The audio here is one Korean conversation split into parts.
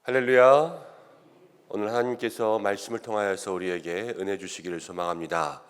할렐루야. 오늘 하나님께서 말씀을 통하여서 우리에게 은혜 주시기를 소망합니다.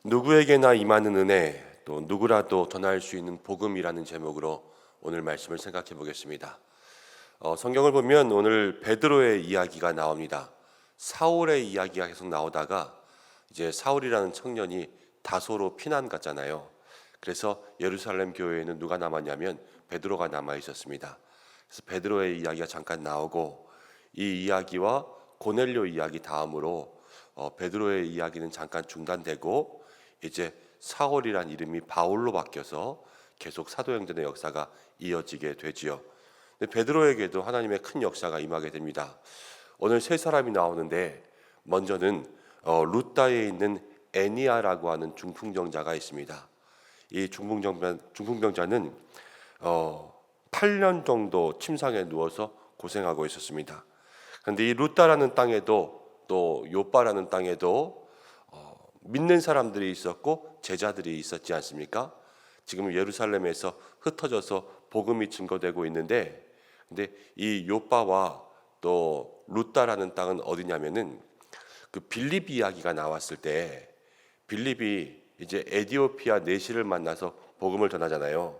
누구에게나 임하는 은혜, 또 누구라도 전할 수 있는 복음이라는 제목으로 오늘 말씀을 생각해 보겠습니다. 성경을 보면 오늘 베드로의 이야기가 나옵니다. 사울의 이야기가 계속 나오다가 이제 사울이라는 청년이 다소로 피난 갔잖아요. 그래서 예루살렘 교회에는 누가 남았냐면 베드로가 남아 있었습니다. 그래서 베드로의 이야기가 잠깐 나오고 이 이야기와 고넬료 이야기 다음으로 베드로의 이야기는 잠깐 중단되고 이제 사울이란 이름이 바울로 바뀌어서 계속 사도행전의 역사가 이어지게 되지요. 근데 베드로에게도 하나님의 큰 역사가 임하게 됩니다. 오늘 세 사람이 나오는데 먼저는 루다에 있는 애니아라고 하는 중풍병자가 있습니다. 이 중풍병자는 8년 정도 침상에 누워서 고생하고 있었습니다. 그런데 이 루다라는 땅에도 또 요빠라는 땅에도 믿는 사람들이 있었고 제자들이 있었지 않습니까? 지금 예루살렘에서 흩어져서 복음이 증거되고 있는데, 근데 이 요빠와 또 루다라는 땅은 어디냐면은 그 빌립 이야기가 나왔을 때 빌립이 이제 에디오피아 내시를 만나서 복음을 전하잖아요.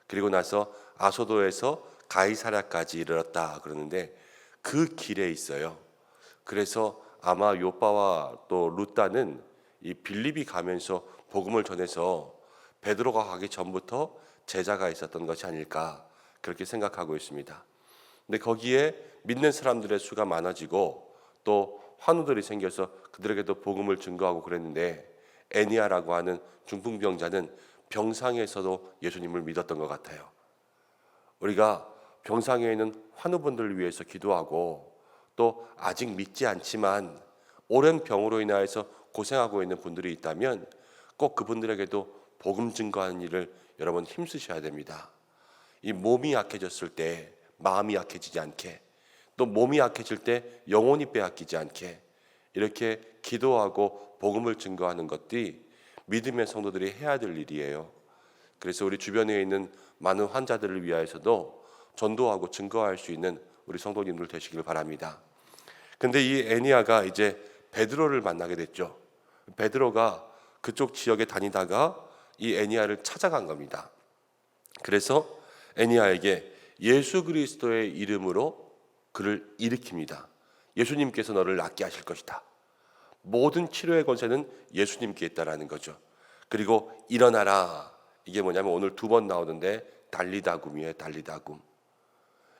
그리고 나서 아소도에서 가이사랴까지 이르렀다 그러는데 그 길에 있어요. 그래서 아마 요빠와 또 루다는 이 빌립이 가면서 복음을 전해서 베드로가 가기 전부터 제자가 있었던 것이 아닐까 그렇게 생각하고 있습니다. 근데 거기에 믿는 사람들의 수가 많아지고 또 환우들이 생겨서 그들에게도 복음을 증거하고 그랬는데 애니아라고 하는 중풍병자는 병상에서도 예수님을 믿었던 것 같아요. 우리가 병상에 있는 환우분들을 위해서 기도하고 또 아직 믿지 않지만 오랜 병으로 인하여서 고생하고 있는 분들이 있다면 꼭 그분들에게도 복음 증거하는 일을 여러분 힘쓰셔야 됩니다. 이 몸이 약해졌을 때 마음이 약해지지 않게, 또 몸이 약해질 때 영혼이 빼앗기지 않게 이렇게 기도하고 복음을 증거하는 것들이 믿음의 성도들이 해야 될 일이에요. 그래서 우리 주변에 있는 많은 환자들을 위하여서도 전도하고 증거할 수 있는 우리 성도님들 되시길 바랍니다. 근데 이 애니아가 이제 베드로를 만나게 됐죠. 베드로가 그쪽 지역에 다니다가 이 애니아를 찾아간 겁니다. 그래서 애니아에게 예수 그리스도의 이름으로 그를 일으킵니다. 예수님께서 너를 낫게 하실 것이다. 모든 치료의 권세는 예수님께 있다라는 거죠. 그리고 일어나라. 이게 뭐냐면 오늘 두 번 나오는데 달리다굼이에요. 달리다굼.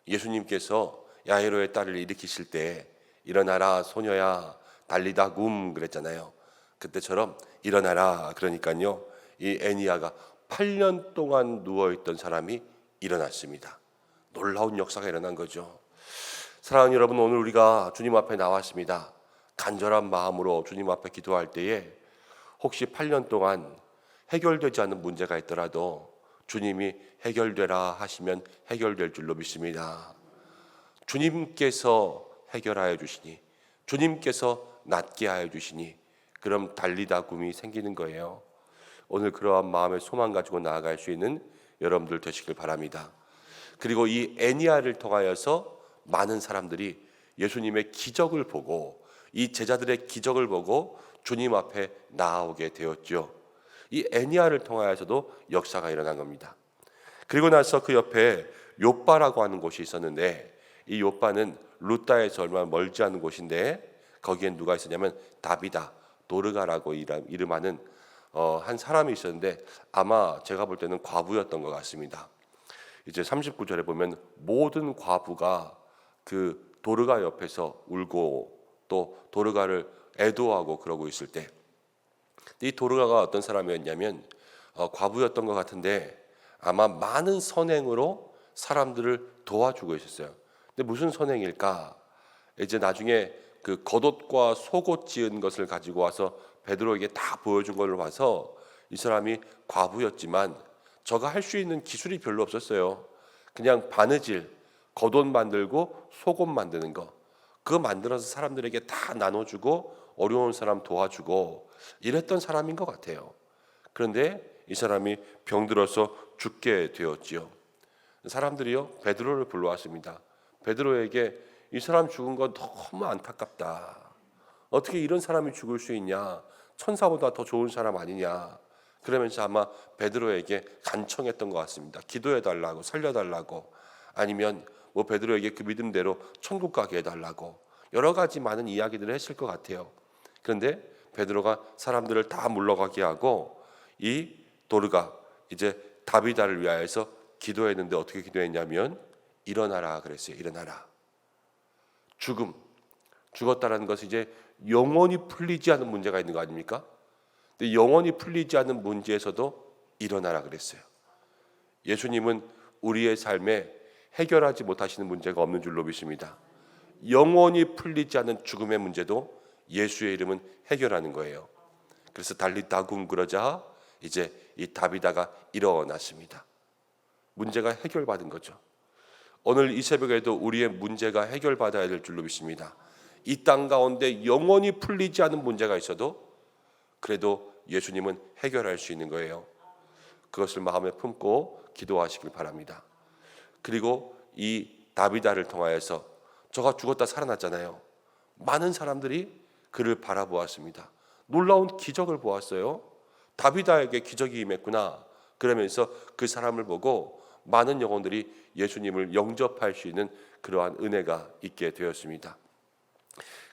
예수님께서 야이로의 딸을 일으키실 때 일어나라 소녀야 달리다굼 그랬잖아요. 그때처럼 일어나라 그러니까요. 이 애니아가 8년 동안 누워있던 사람이 일어났습니다. 놀라운 역사가 일어난 거죠. 사랑하는 여러분, 오늘 우리가 주님 앞에 나왔습니다. 간절한 마음으로 주님 앞에 기도할 때에 혹시 8년 동안 해결되지 않은 문제가 있더라도 주님이 해결되라 하시면 해결될 줄로 믿습니다. 주님께서 해결하여 주시니, 주님께서 낫게 하여 주시니 그럼 달리다굼이 생기는 거예요. 오늘 그러한 마음의 소망 가지고 나아갈 수 있는 여러분들 되시길 바랍니다. 그리고 이 애니아를 통하여서 많은 사람들이 예수님의 기적을 보고 이 제자들의 기적을 보고 주님 앞에 나아오게 되었죠. 이 애니아를 통하여서도 역사가 일어난 겁니다. 그리고 나서 그 옆에 요빠라고 하는 곳이 있었는데 이 요빠는 루다에서 얼마 멀지 않은 곳인데 거기엔 누가 있었냐면 다비다, 도르가라고 이름하는 한 사람이 있었는데 아마 제가 볼 때는 과부였던 것 같습니다. 이제 39절에 보면 모든 과부가 그 도르가 옆에서 울고 또 도르가를 애도하고 그러고 있을 때 이 도르가가 어떤 사람이었냐면 과부였던 것 같은데 아마 많은 선행으로 사람들을 도와주고 있었어요. 근데 무슨 선행일까? 이제 나중에 그 겉옷과 속옷 지은 것을 가지고 와서 베드로에게 다 보여준 걸로 봐서 이 사람이 과부였지만 저가 할 수 있는 기술이 별로 없었어요. 그냥 바느질, 겉옷 만들고 속옷 만드는 거 그거 만들어서 사람들에게 다 나눠주고 어려운 사람 도와주고 이랬던 사람인 것 같아요. 그런데 이 사람이 병들어서 죽게 되었지요. 사람들이요 베드로를 불러왔습니다. 베드로에게 이 사람 죽은 건 너무 안타깝다. 어떻게 이런 사람이 죽을 수 있냐? 천사보다 더 좋은 사람 아니냐? 그러면서 아마 베드로에게 간청했던 것 같습니다. 기도해달라고, 살려달라고, 아니면 뭐 베드로에게 그 믿음대로 천국 가게 해달라고 여러 가지 많은 이야기들을 했을 것 같아요. 그런데 베드로가 사람들을 다 물러가게 하고 이 도르가 이제 다비다를 위하여서 기도했는데 어떻게 기도했냐면 일어나라 그랬어요. 일어나라. 죽었다라는 것은 이제 영원히 풀리지 않은 문제가 있는 거 아닙니까? 근데 영원히 풀리지 않은 문제에서도 일어나라 그랬어요. 예수님은 우리의 삶에 해결하지 못하시는 문제가 없는 줄로 믿습니다. 영원히 풀리지 않은 죽음의 문제도 예수의 이름은 해결하는 거예요. 그래서 달리다굼 그러자 이제 이 다비다가 일어났습니다. 문제가 해결받은 거죠. 오늘 이 새벽에도 우리의 문제가 해결받아야 될 줄로 믿습니다. 이 땅 가운데 영원히 풀리지 않은 문제가 있어도 그래도 예수님은 해결할 수 있는 거예요. 그것을 마음에 품고 기도하시길 바랍니다. 그리고 이 다비다를 통하여서 저가 죽었다 살아났잖아요. 많은 사람들이 그를 바라보았습니다. 놀라운 기적을 보았어요. 다비다에게 기적이 임했구나. 그러면서 그 사람을 보고 많은 영혼들이 예수님을 영접할 수 있는 그러한 은혜가 있게 되었습니다.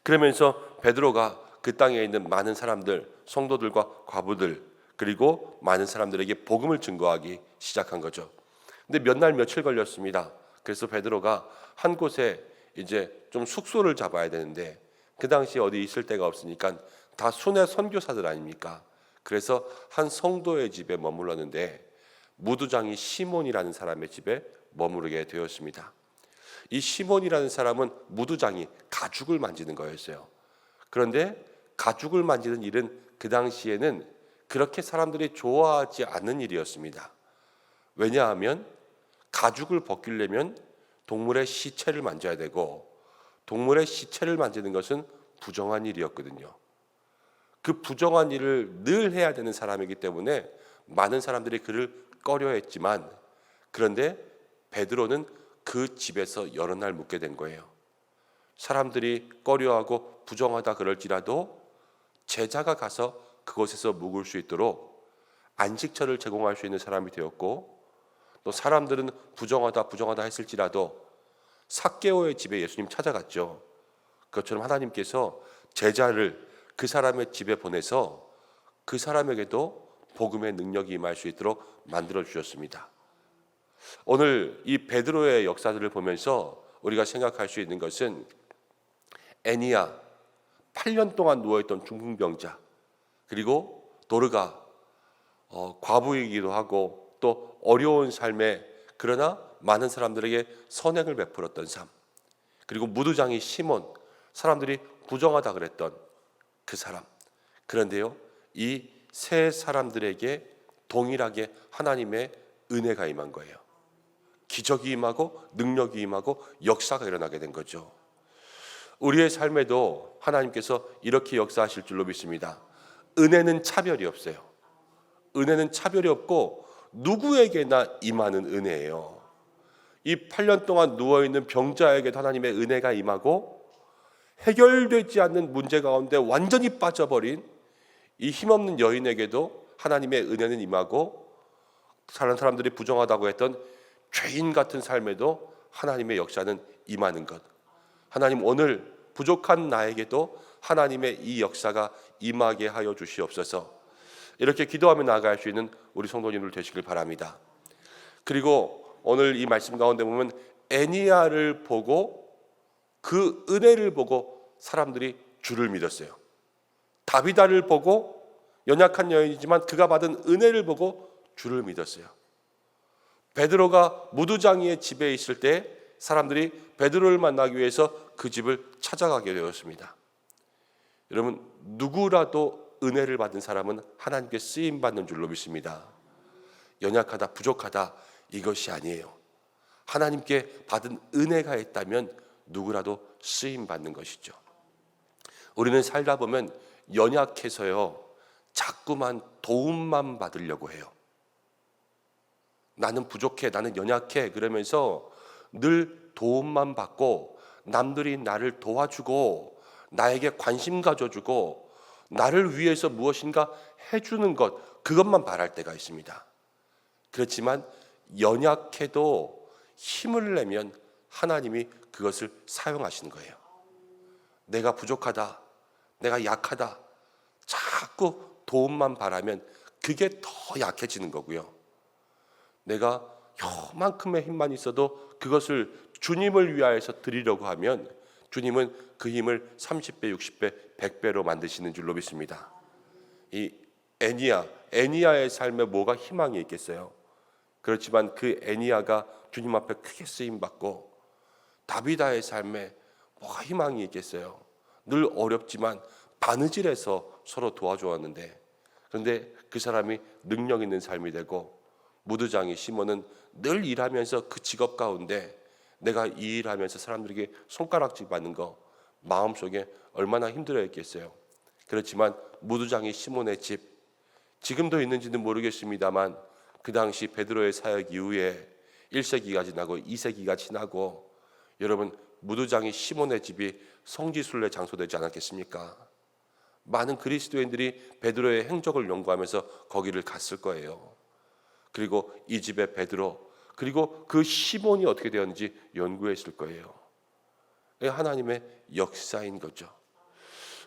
그러면서 베드로가 그 땅에 있는 많은 사람들, 성도들과 과부들, 그리고 많은 사람들에게 복음을 증거하기 시작한 거죠. 근데 몇 날 며칠 걸렸습니다. 그래서 베드로가 한 곳에 이제 좀 숙소를 잡아야 되는데 그 당시 어디 있을 데가 없으니까 다 순회 선교사들 아닙니까? 그래서 한 성도의 집에 머물렀는데 무두장이 시몬이라는 사람의 집에 머무르게 되었습니다. 이 시몬이라는 사람은 무두장이 가죽을 만지는 거였어요. 그런데 가죽을 만지는 일은 그 당시에는 그렇게 사람들이 좋아하지 않는 일이었습니다. 왜냐하면 가죽을 벗기려면 동물의 시체를 만져야 되고 동물의 시체를 만지는 것은 부정한 일이었거든요. 그 부정한 일을 늘 해야 되는 사람이기 때문에 많은 사람들이 그를 꺼려했지만 그런데 베드로는 그 집에서 여러 날 묵게 된 거예요. 사람들이 꺼려하고 부정하다 그럴지라도 제자가 가서 그곳에서 묵을 수 있도록 안식처를 제공할 수 있는 사람이 되었고 또 사람들은 부정하다 했을지라도 삭개오의 집에 예수님 찾아갔죠. 그것처럼 하나님께서 제자를 그 사람의 집에 보내서 그 사람에게도 복음의 능력이 임할 수 있도록 만들어 주셨습니다. 오늘 이 베드로의 역사들을 보면서 우리가 생각할 수 있는 것은 애니야 8년 동안 누워있던 중풍병자, 그리고 도르가 과부이기도 하고 또 어려운 삶에 그러나 많은 사람들에게 선행을 베풀었던 삶, 그리고 무두장이 시몬, 사람들이 부정하다 그랬던 그 사람. 그런데요, 이 세 사람들에게 동일하게 하나님의 은혜가 임한 거예요. 기적이 임하고 능력이 임하고 역사가 일어나게 된 거죠. 우리의 삶에도 하나님께서 이렇게 역사하실 줄로 믿습니다. 은혜는 차별이 없어요. 은혜는 차별이 없고 누구에게나 임하는 은혜예요. 이 8년 동안 누워있는 병자에게도 하나님의 은혜가 임하고 해결되지 않는 문제 가운데 완전히 빠져버린 이 힘없는 여인에게도 하나님의 은혜는 임하고 다른 사람들이 부정하다고 했던 죄인 같은 삶에도 하나님의 역사는 임하는 것. 하나님 오늘 부족한 나에게도 하나님의 이 역사가 임하게 하여 주시옵소서. 이렇게 기도하며 나아갈 수 있는 우리 성도님들 되시길 바랍니다. 그리고 오늘 이 말씀 가운데 보면 애니야를 보고 그 은혜를 보고 사람들이 주를 믿었어요. 다비다를 보고 연약한 여인이지만 그가 받은 은혜를 보고 주를 믿었어요. 베드로가 무두장이의 집에 있을 때 사람들이 베드로를 만나기 위해서 그 집을 찾아가게 되었습니다. 여러분, 누구라도 은혜를 받은 사람은 하나님께 쓰임받는 줄로 믿습니다. 연약하다, 부족하다 이것이 아니에요. 하나님께 받은 은혜가 있다면 누구라도 쓰임받는 것이죠. 우리는 살다 보면 연약해서요, 자꾸만 도움만 받으려고 해요. 나는 부족해, 나는 연약해 그러면서 늘 도움만 받고 남들이 나를 도와주고 나에게 관심 가져주고 나를 위해서 무엇인가 해주는 것, 그것만 바랄 때가 있습니다. 그렇지만 연약해도 힘을 내면 하나님이 그것을 사용하시는 거예요. 내가 부족하다, 내가 약하다, 자꾸 도움만 바라면 그게 더 약해지는 거고요. 내가 요만큼의 힘만 있어도 그것을 주님을 위하여서 드리려고 하면 주님은 그 힘을 30배, 60배, 100배로 만드시는 줄로 믿습니다. 이 애니야의 삶에 뭐가 희망이 있겠어요? 그렇지만 그 애니야가 주님 앞에 크게 쓰임받고 다비다의 삶에 뭐가 희망이 있겠어요? 늘 어렵지만 바느질해서 서로 도와주었는데, 그런데 그 사람이 능력 있는 삶이 되고 무두장이 시몬은 늘 일하면서 그 직업 가운데 내가 이 일하면서 사람들에게 손가락질 받는 거 마음속에 얼마나 힘들어했겠어요. 그렇지만 무두장이 시몬의 집, 지금도 있는지는 모르겠습니다만 그 당시 베드로의 사역 이후에 1세기가 지나고 2세기가 지나고 여러분 무두장이 시몬의 집이 성지순례 장소되지 않았겠습니까? 많은 그리스도인들이 베드로의 행적을 연구하면서 거기를 갔을 거예요. 그리고 이 집의 베드로, 그리고 그 시몬이 어떻게 되었는지 연구했을 거예요. 하나님의 역사인 거죠.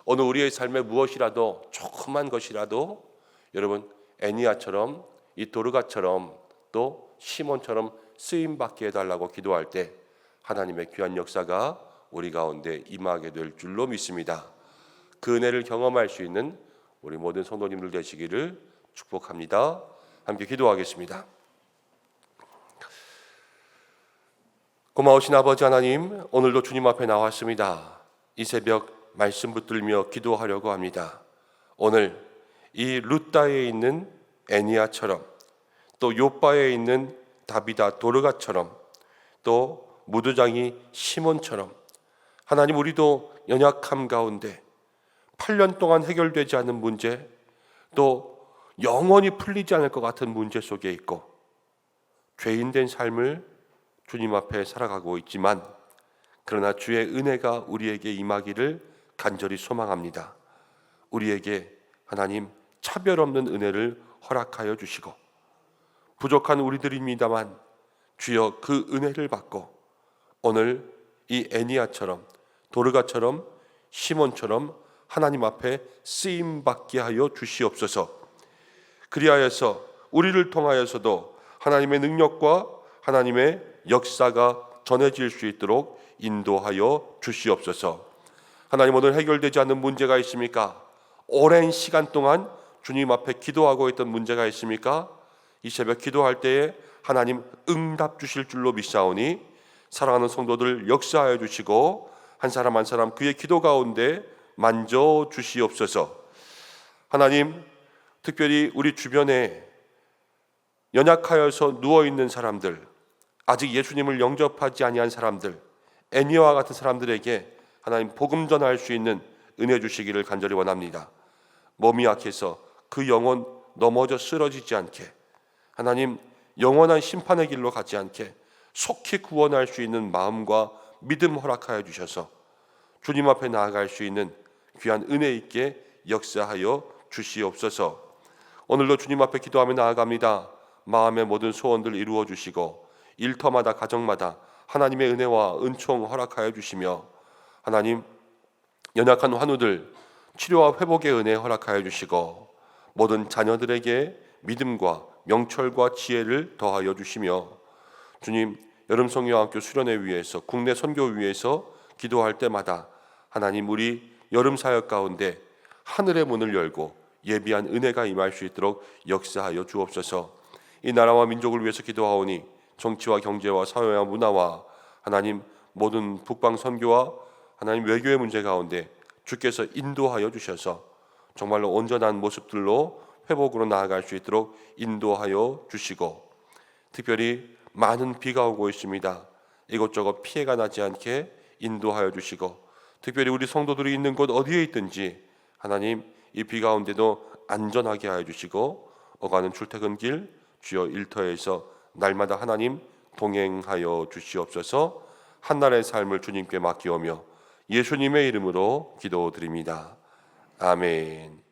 오늘 우리의 삶에 무엇이라도 조그만 것이라도 여러분 애니야처럼 이 도르가처럼 또 시몬처럼 쓰임받게 해달라고 기도할 때 하나님의 귀한 역사가 우리 가운데 임하게 될 줄로 믿습니다. 그 은혜를 경험할 수 있는 우리 모든 성도님들 되시기를 축복합니다. 함께 기도하겠습니다. 고마우신 아버지 하나님, 오늘도 주님 앞에 나왔습니다. 이 새벽 말씀 붙들며 기도하려고 합니다. 오늘 이 룻다에 있는 애니야처럼 또 요바에 있는 다비다 도르가처럼 또 무두장이 시몬처럼 하나님, 우리도 연약함 가운데 8년 동안 해결되지 않은 문제, 또 영원히 풀리지 않을 것 같은 문제 속에 있고 죄인된 삶을 주님 앞에 살아가고 있지만 그러나 주의 은혜가 우리에게 임하기를 간절히 소망합니다. 우리에게 하나님 차별 없는 은혜를 허락하여 주시고 부족한 우리들입니다만 주여 그 은혜를 받고 오늘 이 애니야처럼 도르가처럼 시몬처럼 하나님 앞에 쓰임받게 하여 주시옵소서. 그리하여서 우리를 통하여서도 하나님의 능력과 하나님의 역사가 전해질 수 있도록 인도하여 주시옵소서. 하나님, 오늘 해결되지 않는 문제가 있습니까? 오랜 시간 동안 주님 앞에 기도하고 있던 문제가 있습니까? 이 새벽 기도할 때에 하나님 응답 주실 줄로 믿사오니 사랑하는 성도들 역사하여 주시고 한 사람 한 사람 그의 기도 가운데 만져 주시옵소서. 하나님, 특별히 우리 주변에 연약하여서 누워있는 사람들, 아직 예수님을 영접하지 아니한 사람들, 애니와 같은 사람들에게 하나님 복음 전할 수 있는 은혜 주시기를 간절히 원합니다. 몸이 약해서 그 영혼 넘어져 쓰러지지 않게, 하나님 영원한 심판의 길로 가지 않게 속히 구원할 수 있는 마음과 믿음 허락하여 주셔서 주님 앞에 나아갈 수 있는 귀한 은혜 있게 역사하여 주시옵소서. 오늘도 주님 앞에 기도하며 나아갑니다. 마음의 모든 소원들 이루어 주시고 일터마다 가정마다 하나님의 은혜와 은총 허락하여 주시며 하나님 연약한 환우들 치료와 회복의 은혜 허락하여 주시고 모든 자녀들에게 믿음과 명철과 지혜를 더하여 주시며 주님, 여름성경학교 수련회 위해서 국내 선교 위해서 기도할 때마다 하나님 우리 여름 사역 가운데 하늘의 문을 열고 예비한 은혜가 임할 수 있도록 역사하여 주옵소서. 이 나라와 민족을 위해서 기도하오니 정치와 경제와 사회와 문화와 하나님 모든 북방 선교와 하나님 외교의 문제 가운데 주께서 인도하여 주셔서 정말로 온전한 모습들로 회복으로 나아갈 수 있도록 인도하여 주시고 특별히 많은 비가 오고 있습니다. 이것저것 피해가 나지 않게 인도하여 주시고 특별히 우리 성도들이 있는 곳 어디에 있든지 하나님 이 비 가운데도 안전하게 하여 주시고 오가는 출퇴근길 주여 일터에서 날마다 하나님 동행하여 주시옵소서. 한날의 삶을 주님께 맡기오며 예수님의 이름으로 기도드립니다. 아멘.